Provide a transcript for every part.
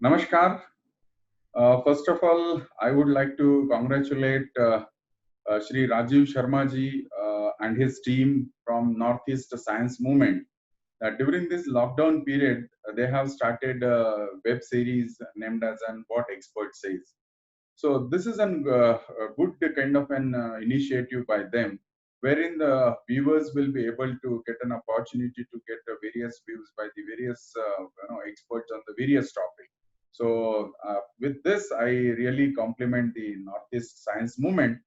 Namaskar. First of all, I would like to congratulate Shri Rajiv Sharma ji and his team from Northeast Science Movement. During this lockdown period, they have started a web series named as an What Expert Says. So this is a good kind of an initiative by them, wherein the viewers will be able to get an opportunity to get various views by the various experts on the various topics. So with this, I really compliment the Northeast Science Movement.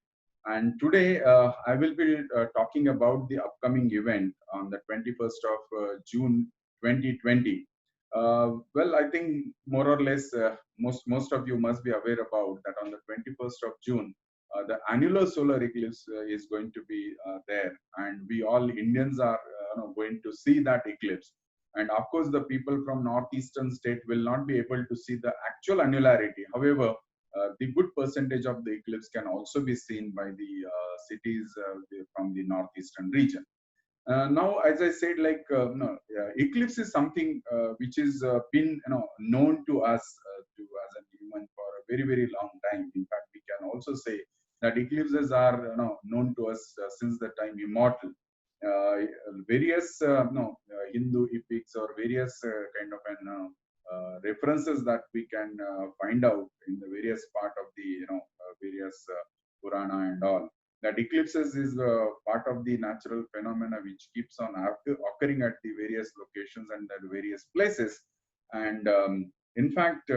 And today I will be talking about the upcoming event on the 21st of June 2020. Well, I think more or less most of you must be aware about that on the 21st of June, the annular solar eclipse is going to be there, and we all Indians are going to see that eclipse. And of course, the people from northeastern state will not be able to see the actual annularity. However, the good percentage of the eclipse can also be seen by the cities from the northeastern region. Now, as I said, no, eclipse is something which is been known to us to as a human for a very long time. In fact, we can also say that eclipses are known to us since the time immortal. Uh, Various Hindu epics or various kind of an references that we can find out in the various part of the various Purana and all, that eclipses is part of the natural phenomena which keeps on occurring at the various locations and at various places. And in fact,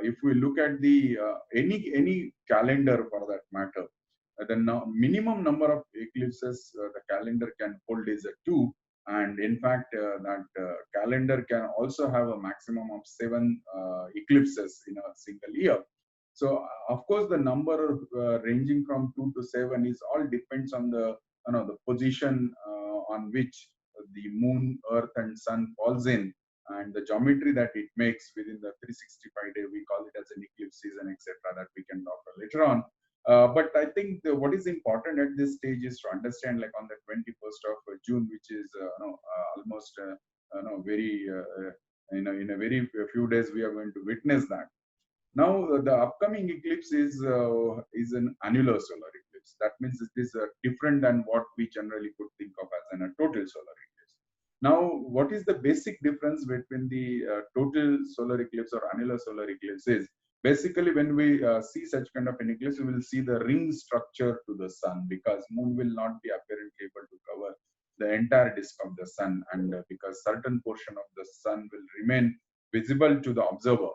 if we look at the any calendar for that matter, the minimum number of eclipses the calendar can hold is a two, and in fact that calendar can also have a maximum of seven eclipses in a single year. So of course, the number ranging from 2 to 7 is all depends on the the position on which the moon, earth, and sun falls in, and the geometry that it makes within the 365 day. We call it as an eclipse season, etc. That we can talk later on. But I think what is important at this stage is to understand, like on the 21st of June, which is almost very in a very few days we are going to witness that. Now, the upcoming eclipse is an annular solar eclipse. That means it is different than what we generally could think of as a total solar eclipse. Now, what is the basic difference between the total solar eclipse or annular solar eclipse is basically when we see such kind of an eclipse, we will see the ring structure to the sun, because moon will not be apparently able to cover the entire disk of the sun, and because certain portion of the sun will remain visible to the observer.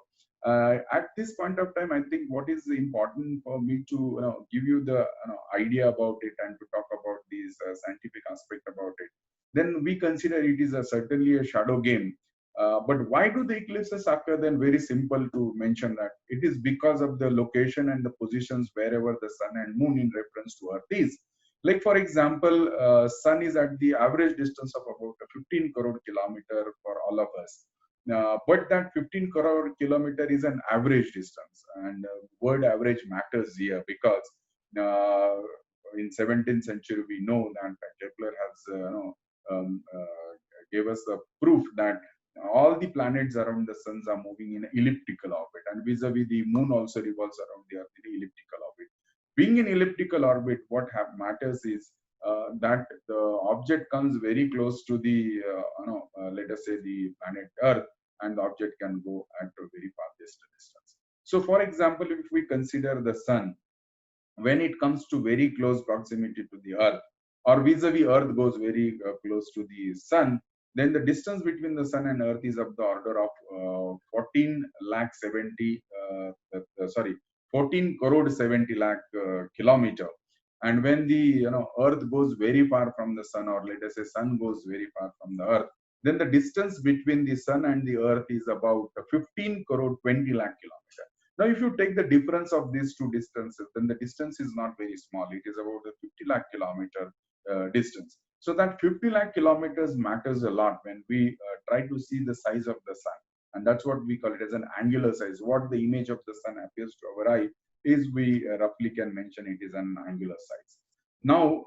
At this point of time, I think what is important for me to give you the idea about it and to talk about these scientific aspect about it. Then we consider it is certainly a shadow game. But why do the eclipses occur? Then very simple to mention that it is because of the location and the positions wherever the sun and moon in reference to Earth is. Like for example, sun is at the average distance of about 15 crore kilometer for all of us. But that 15 crore kilometer is an average distance, and word average matters here because uh, in 17th century we know that Kepler has gave us the proof that all the planets around the suns are moving in elliptical orbit, and vis-a-vis the moon also revolves around the earth in elliptical orbit. Being in elliptical orbit, what matters is that the object comes very close to the let us say the planet earth, and the object can go at a very farthest distance. So for example, if we consider the sun, when it comes to very close proximity to the earth, or vis-a-vis earth goes very close to the sun, then the distance between the sun and earth is of the order of 14 lakh 70 sorry 14 crore 70 lakh kilometer. And when the earth goes very far from the sun, or let us say sun goes very far from the earth, then the distance between the sun and the earth is about 15 crore 20 lakh kilometer. Now, if you take the difference of these two distances, then the distance is not very small. It is about a 50 lakh kilometer distance. So that 50 lakh kilometers matters a lot when we try to see the size of the sun. And that's what we call it as an angular size. What the image of the sun appears to our eye is, we roughly can mention it is an angular size. Now,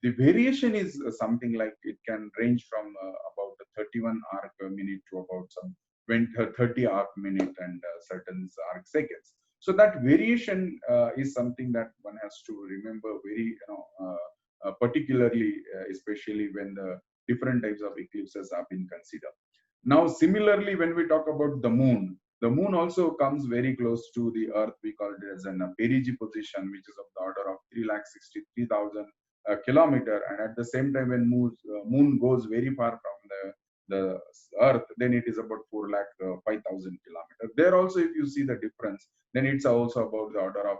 the variation is something like it can range from about 31 arc a minute to about some 30 arc minute and certain arc seconds. So that variation is something that one has to remember very, particularly, especially when the different types of eclipses have been considered. Now, similarly, when we talk about the moon also comes very close to the Earth. We call it as an perigee position, which is of the order of 3,63,000 kilometer. And at the same time, when moon goes very far from the Earth, then it is about 4 lakh 5,000 kilometers. There also, if you see the difference, then it's also about the order of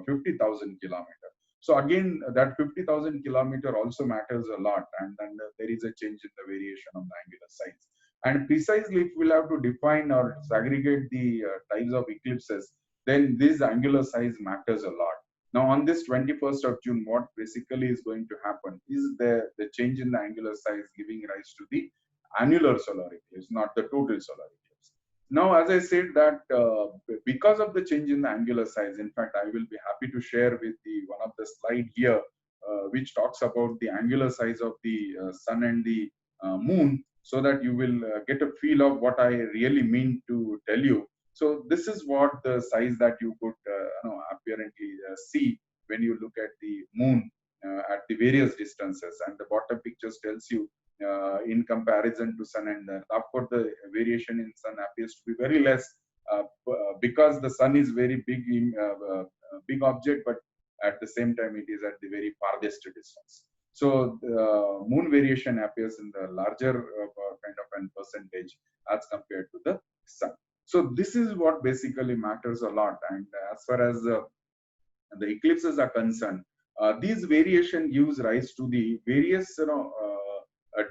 50,000 kilometers. So again, that 50,000 kilometer also matters a lot, and then there is a change in the variation of the angular size. And precisely, if we'll have to define or segregate the types of eclipses, then this angular size matters a lot. Now, on this 21st of June, what basically is going to happen is the change in the angular size giving rise to the annular solar eclipse, not the total solar eclipse. Now, as I said that because of the change in the angular size, in fact, I will be happy to share with the one of the slide here, which talks about the angular size of the sun and the moon, so that you will get a feel of what I really mean to tell you. So this is what the size that you could apparently see when you look at the moon at the various distances, and the bottom pictures tells you in comparison to sun and earth. Of course, the variation in sun appears to be very less because the sun is very big object, but at the same time it is at the very farthest distance. So the moon variation appears in the larger kind of an percentage as compared to the sun. So this is what basically matters a lot. And as far as the eclipses are concerned, these variation gives rise to the various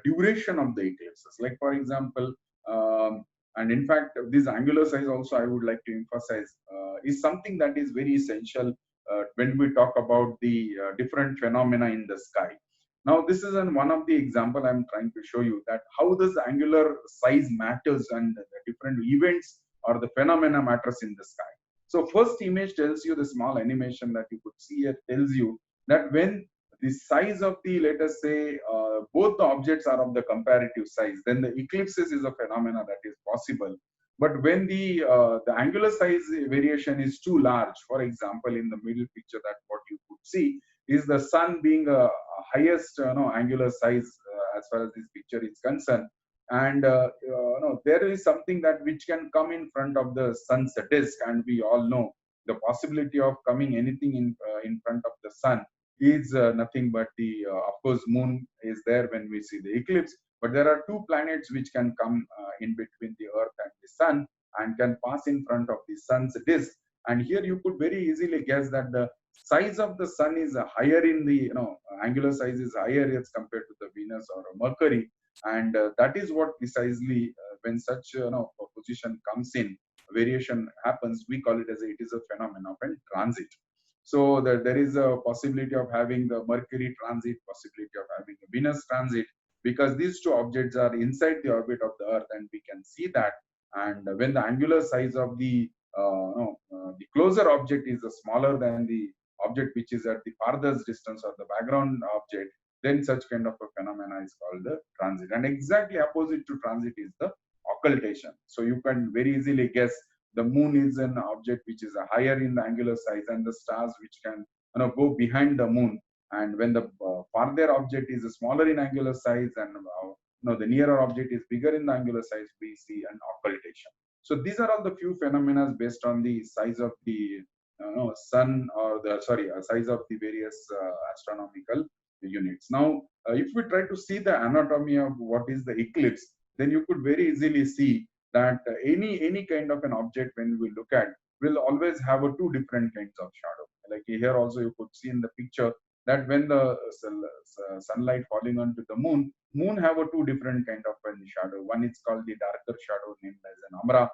duration of the eclipses. Like for example, and in fact, this angular size also I would like to emphasize is something that is very essential when we talk about the different phenomena in the sky. Now, this is one of the example I'm trying to show you that how this angular size matters and the different events or the phenomena matters in the sky. So first image tells you the small animation that you could see here tells you that when the size of the, let us say, both the objects are of the comparative size, then the eclipses is a phenomena that is possible. But when the angular size variation is too large, for example, in the middle picture, that what you could see is the sun being a highest angular size as far as this picture is concerned, and there is something that which can come in front of the sun's disk, and we all know the possibility of coming anything in front of the sun is nothing but the of course moon is there when we see the eclipse, but there are two planets which can come in between the earth and the sun and can pass in front of the sun's disk. And here you could very easily guess that the size of the sun is higher in the angular size is higher as compared to the Venus or Mercury, and that is what precisely when such a position comes in, variation happens. We call it as it is a phenomenon of a transit. So there is a possibility of having the Mercury transit, possibility of having a Venus transit, because these two objects are inside the orbit of the Earth, and we can see that. And when the angular size of the closer object is smaller than the object which is at the farthest distance or the background object, then such kind of a phenomena is called the transit. And exactly opposite to transit is the occultation. So you can very easily guess the moon is an object which is higher in the angular size, and the stars which can go behind the moon. And when the farther object is smaller in angular size and the nearer object is bigger in the angular size, we see an occultation. So these are all the few phenomena based on the size of the sun, or the size of the various astronomical units. Now, if we try to see the anatomy of what is the eclipse, then you could very easily see that any kind of an object when we look at will always have two different kinds of shadow. Like here also you could see in the picture that when the sunlight falling onto the moon have two different kind of shadow. One is called the darker shadow named as an umbra,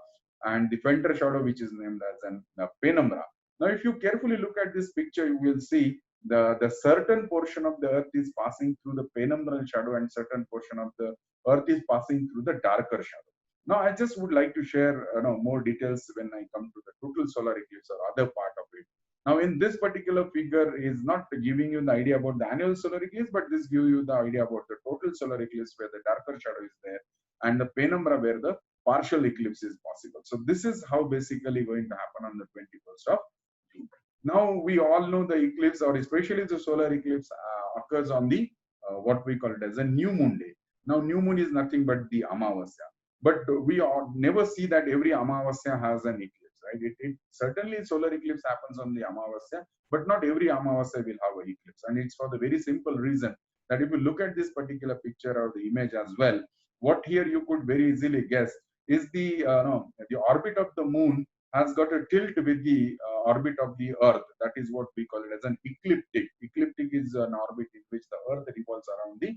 and the fainter shadow which is named as an penumbra. Now, if you carefully look at this picture, you will see the certain portion of the earth is passing through the penumbral shadow, and certain portion of the earth is passing through the darker shadow. Now, I just would like to share more details when I come to the total solar eclipse or other part of it. Now, in this particular figure is not giving you the idea about the annual solar eclipse, but this gives you the idea about the total solar eclipse where the darker shadow is there and the penumbra where the partial eclipse is possible. So this is how basically going to happen on the 21st of June. Now we all know the eclipse, or especially the solar eclipse, occurs on the what we call it as a new moon day. Now new moon is nothing but the Amavasya, but we all never see that every Amavasya has an eclipse, right? It certainly solar eclipse happens on the Amavasya, but not every Amavasya will have an eclipse, and it's for the very simple reason that if you look at this particular picture or the image as well, what here you could very easily guess is the no, the orbit of the moon has got a tilt with the orbit of the Earth. That is what we call it as an ecliptic. Ecliptic is an orbit in which the Earth revolves around the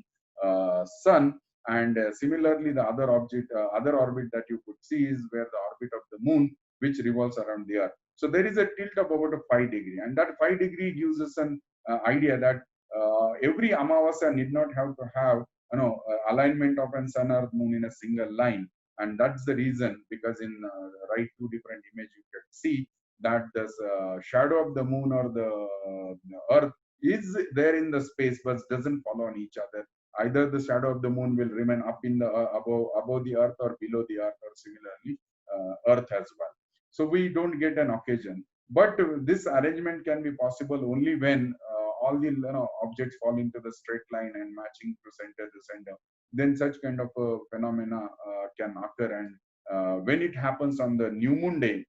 Sun, and similarly, the other orbit that you could see is where the orbit of the Moon, which revolves around the Earth. So there is a tilt of about a 5 degree, and that 5 degree gives us an idea that every Amavasya need not have to have alignment of an Sun, Earth, Moon in a single line. And that's the reason, because in right two different images you can see that the shadow of the moon or the earth is there in the space but doesn't follow on each other. Either the shadow of the moon will remain up in the above the earth or below the earth, or similarly earth as well. So we don't get an occasion. But this arrangement can be possible only when all the objects fall into the straight line and matching to center to center. Then such kind of phenomena can occur, and when it happens on the new moon day,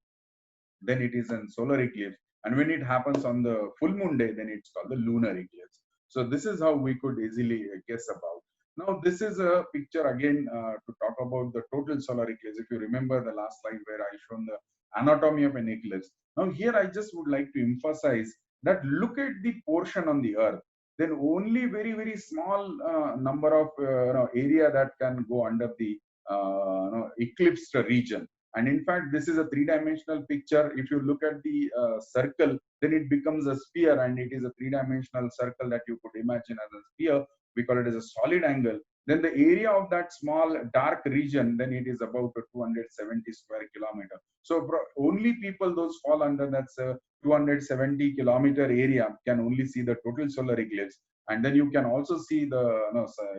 then it is a solar eclipse, and when it happens on the full moon day, then it's called the lunar eclipse. So this is how we could easily guess about. Now this is a picture again to talk about the total solar eclipse. If you remember the last slide where I shown the anatomy of an eclipse, now here I just would like to emphasize that look at the portion on the earth, then only very small number of area that can go under the eclipsed region. And in fact, this is a three-dimensional picture. If you look at the circle, then it becomes a sphere, and it is a three-dimensional circle that you could imagine as a sphere. We call it as a solid angle. Then the area of that small dark region, then it is about 270 square kilometer. So only people those fall under that 270-kilometer area can only see the total solar eclipse. And then you can also see the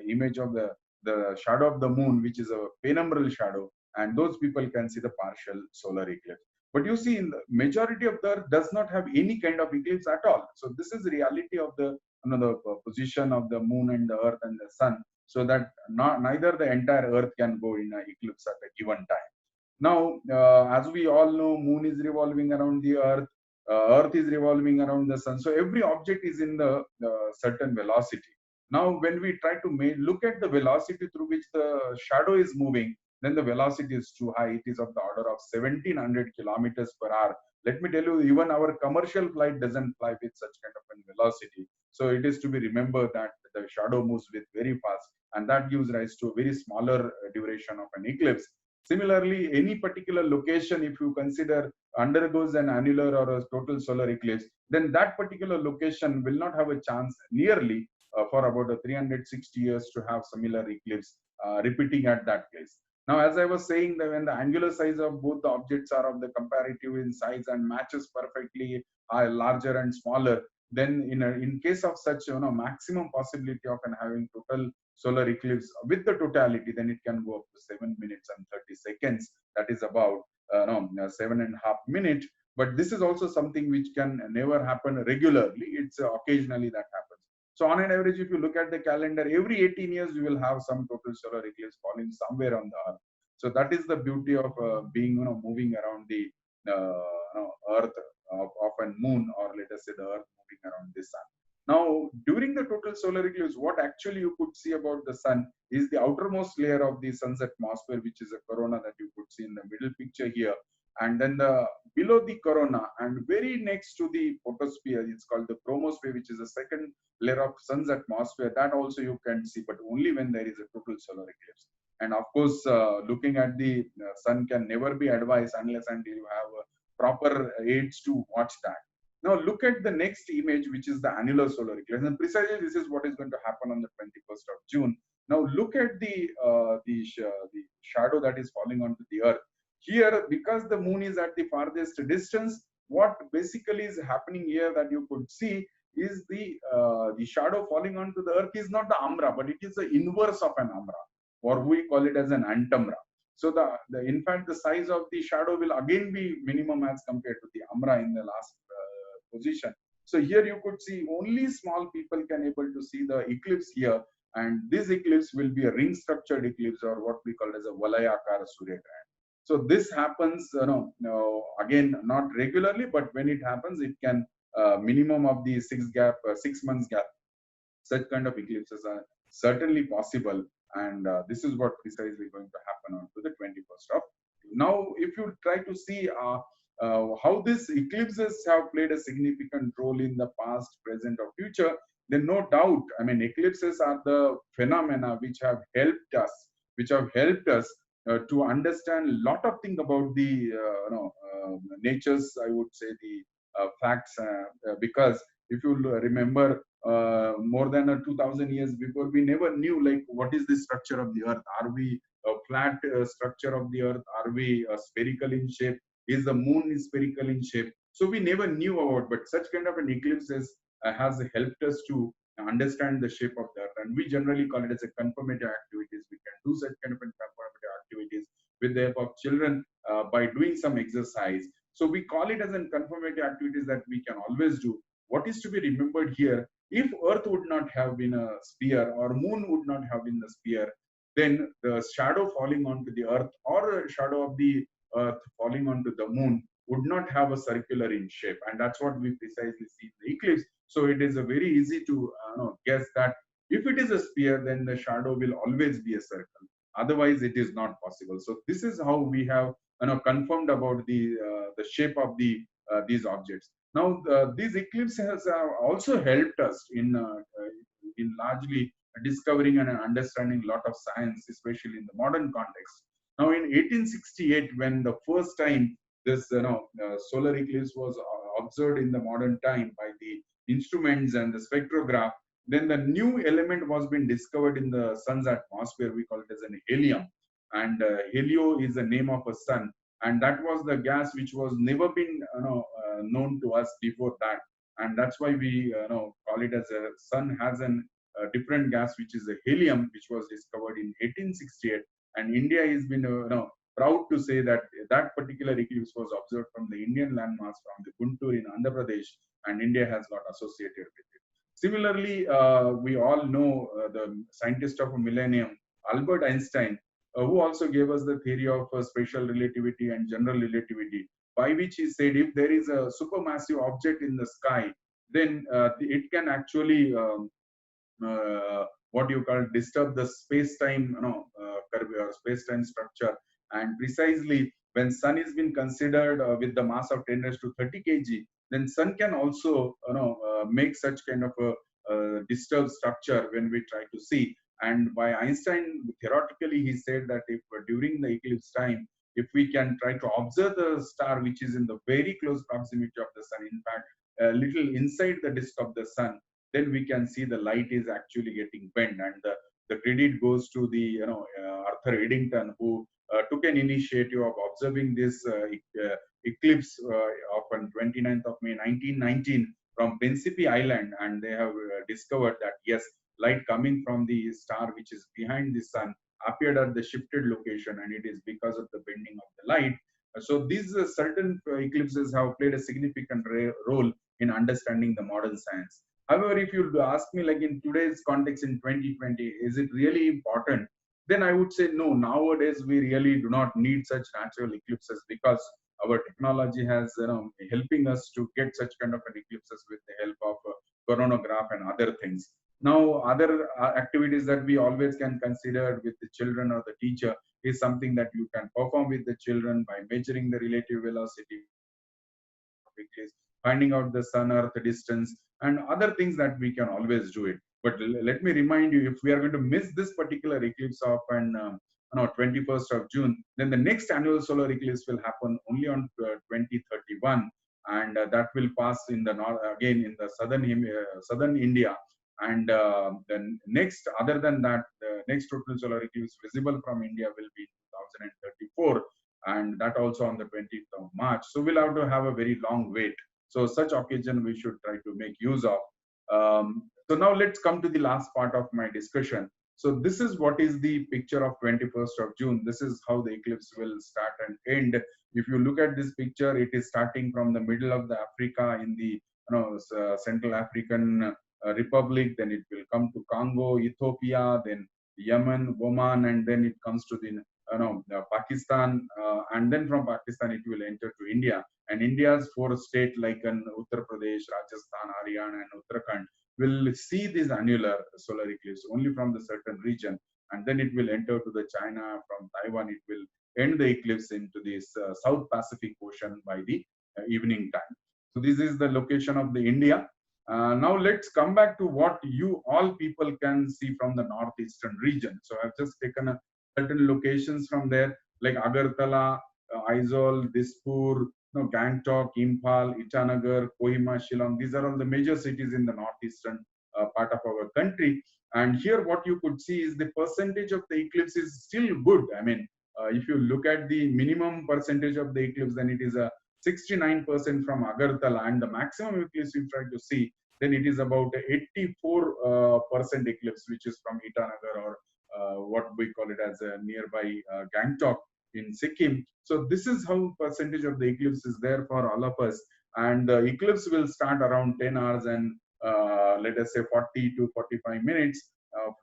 image of the shadow of the moon, which is a penumbral shadow, and those people can see the partial solar eclipse. But you see, in the majority of the earth does not have any kind of eclipse at all. So this is the reality of the position of the moon and the earth and the sun, so that neither the entire earth can go in an eclipse at a given time. Now, as we all know, moon is revolving around the earth, earth is revolving around the sun. So every object is in the certain velocity. Now, when we try to look at the velocity through which the shadow is moving, then the velocity is too high. It is of the order of 1700 kilometers per hour. Let me tell you, even our commercial flight doesn't fly with such kind of a velocity. So it is to be remembered that the shadow moves with very fast, and that gives rise to a very smaller duration of an eclipse. Similarly, any particular location, if you consider undergoes an annular or a total solar eclipse, then that particular location will not have a chance nearly for about 360 years to have similar eclipse repeating at that place. Now, as I was saying, that when the angular size of both the objects are of the comparative in size and matches perfectly, larger and smaller, then in case of such maximum possibility of having total solar eclipse with the totality, then it can go up to 7 minutes and 30 seconds. That is about 7.5 minutes. But this is also something which can never happen regularly. It's occasionally that happens. So on an average, if you look at the calendar, every 18 years, you will have some total solar eclipse falling somewhere on the earth. So that is the beauty of being, moving around the earth of a moon, or let us say the earth moving around the sun. Now, during the total solar eclipse, what actually you could see about the sun is the outermost layer of the sun's atmosphere, which is a corona that you could see in the middle picture here. And then below the corona and very next to the photosphere, it's called the chromosphere, which is the second layer of sun's atmosphere. That also you can see, but only when there is a total solar eclipse. And of course, looking at the sun can never be advised unless until you have proper aids to watch that. Now look at the next image, which is the annular solar eclipse. And precisely this is what is going to happen on the 21st of June. Now look at the shadow that is falling onto the earth. Here, because the moon is at the farthest distance, what basically is happening here that you could see is the shadow falling onto the earth is not the umbra, but it is the inverse of an umbra, or we call it as an antumbra. So in fact, the size of the shadow will again be minimum as compared to the Amra in the last position. So here you could see only small people can able to see the eclipse here, and this eclipse will be a ring structured eclipse, or what we call as a Valayakara Suryagrahan. So this happens, again, not regularly, but when it happens, it can minimum of the 6 months gap. Such kind of eclipses are certainly possible, and this is what precisely going to happen on to the 21st of. Now, if you try to see how these eclipses have played a significant role in the past, present, or future, then no doubt, I mean, eclipses are the phenomena which have helped us to understand a lot of things about the natures, I would say, the facts, because if you remember, more than 2000 years before, we never knew like what is the structure of the earth. Are we a flat structure of the earth? Are we spherical in shape? Is the moon is spherical in shape? So we never knew about, but such kind of an eclipse has helped us to understand the shape of the earth, and we generally call it as a confirmative activities. We can do such kind of confirmative activities with the help of children by doing some exercise. So we call it as a confirmative activities that we can always do. What is to be remembered here, if earth would not have been a sphere, or moon would not have been a sphere, then the shadow falling onto the earth, or a shadow of the earth falling onto the moon, would not have a circular in shape, and that's what we precisely see in the eclipse. So it is a very easy to guess that if it is a sphere, then the shadow will always be a circle, otherwise it is not possible. So this is how we have confirmed about the shape of these objects. Now, these eclipses have also helped us in largely discovering and understanding a lot of science, especially in the modern context. Now, in 1868, when the first time this solar eclipse was observed in the modern time by the instruments and the spectrograph, then the new element was being discovered in the sun's atmosphere. We call it as an helium, and helio is the name of a sun, and that was the gas which was never been known to us before that, and that's why we call it as a sun has a different gas, which is a helium, which was discovered in 1868. And India has been proud to say that that particular eclipse was observed from the Indian landmass, from the Guntur in Andhra Pradesh, and India has got associated with it. Similarly, we all know the scientist of a millennium, Albert Einstein, who also gave us the theory of special relativity and general relativity, by which he said if there is a supermassive object in the sky, then it can actually what you call disturb the space-time curve or space-time structure. And precisely when sun is been considered with the mass of 10 raised to 30 kg, then sun can also make such kind of a disturbed structure when we try to see. And by Einstein, theoretically, he said that if during the eclipse time, if we can try to observe the star which is in the very close proximity of the sun, in fact, a little inside the disk of the sun, then we can see the light is actually getting bent. And the credit goes to the Arthur Eddington, who took an initiative of observing this eclipse on 29th of May 1919 from Principe Island, and they have discovered that yes, light coming from the star which is behind the sun appeared at the shifted location, and it is because of the bending of the light. So these certain eclipses have played a significant role in understanding the modern science. However, if you ask me, like in today's context in 2020, is it really important? Then I would say no. Nowadays, we really do not need such natural eclipses, because our technology has helping us to get such kind of an eclipses with the help of coronagraph and other things. Now, other activities that we always can consider with the children or the teacher is something that you can perform with the children by measuring the relative velocity, finding out the sun earth distance, and other things that we can always do it. But let me remind you, if we are going to miss this particular eclipse of 21st of June, then the next annual solar eclipse will happen only on 2031, and that will pass in the north, again in the southern India. And then next, other than that, the next total solar eclipse visible from India will be 2034, and that also on the 20th of March. So we'll have to have a very long wait. So such occasion we should try to make use of. So now let's come to the last part of my discussion. So this is what is the picture of 21st of June. This is how the eclipse will start and end. If you look at this picture, it is starting from the middle of the Africa in the Central African Republic. Then it will come to Congo, Ethiopia, then Yemen, Oman, and then it comes to the Pakistan, and then from Pakistan it will enter to India. And India's four states like Uttar Pradesh, Rajasthan, Haryana, and Uttarakhand will see this annular solar eclipse only from the certain region, and then it will enter to the China. From Taiwan, it will end the eclipse into this South Pacific Ocean by the evening time. So this is the location of the India. Now let's come back to what you all people can see from the northeastern region. So I've just taken a certain locations from there, like Agartala, Aizawl, Dispur, Gangtok, Imphal, Itanagar, Kohima, Shillong. These are all the major cities in the northeastern part of our country. And here what you could see is the percentage of the eclipse is still good. I mean, if you look at the minimum percentage of the eclipse, then it is a 69% from Agartala, and the maximum eclipse you try to see, then it is about 84% eclipse, which is from Itanagar, or what we call it as a nearby Gangtok in Sikkim. So this is how percentage of the eclipse is there for all of us. And the eclipse will start around 10 hours and let us say 40 to 45 minutes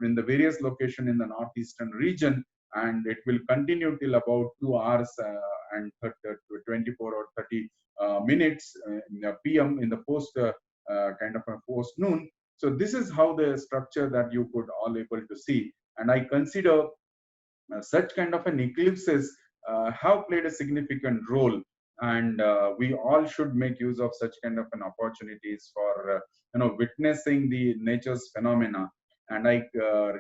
in the various location in the northeastern region, and it will continue till about 2 hours and 24 or 30 minutes in the PM in the post kind of a post noon. So this is how the structure that you could all able to see. And I consider such kind of an eclipses have played a significant role, and we all should make use of such kind of an opportunities for witnessing the nature's phenomena. And I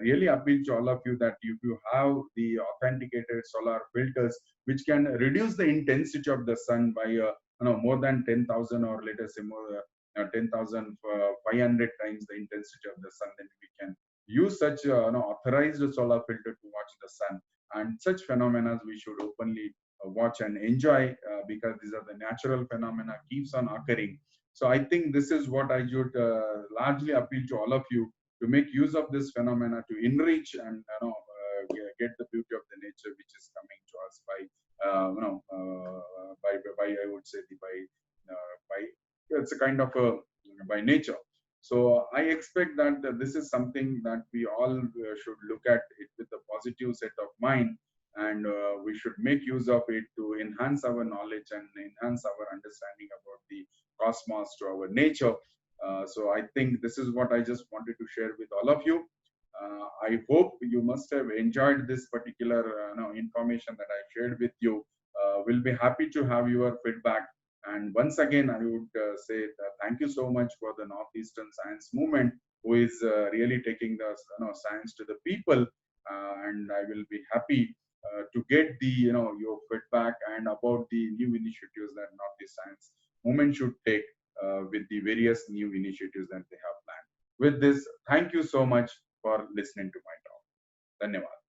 really appeal to all of you that if you have the authenticated solar filters which can reduce the intensity of the sun by more than 10,000, or let us say more 10,500 times the intensity of the sun, then we can use such authorized solar filter to watch the sun. And such phenomena we should openly watch and enjoy, because these are the natural phenomena keeps on occurring. So I think this is what I should largely appeal to all of you, to make use of this phenomena to enrich and get the beauty of the nature which is coming to us by by I would say by it's a kind of a by nature. So I expect that this is something that we all should look at it with a positive set of mind, and we should make use of it to enhance our knowledge and enhance our understanding about the cosmos, to our nature. So I think this is what I just wanted to share with all of you. I hope you must have enjoyed this particular information that I shared with you. We'll be happy to have your feedback. And once again, I would say thank you so much for the Northeastern Science Movement, who is really taking the science to the people. And I will be happy to get the your feedback and about the new initiatives that Northeast Science Movement should take with the various new initiatives that they have planned. With this, thank you so much for listening to my talk. Dhanyawad.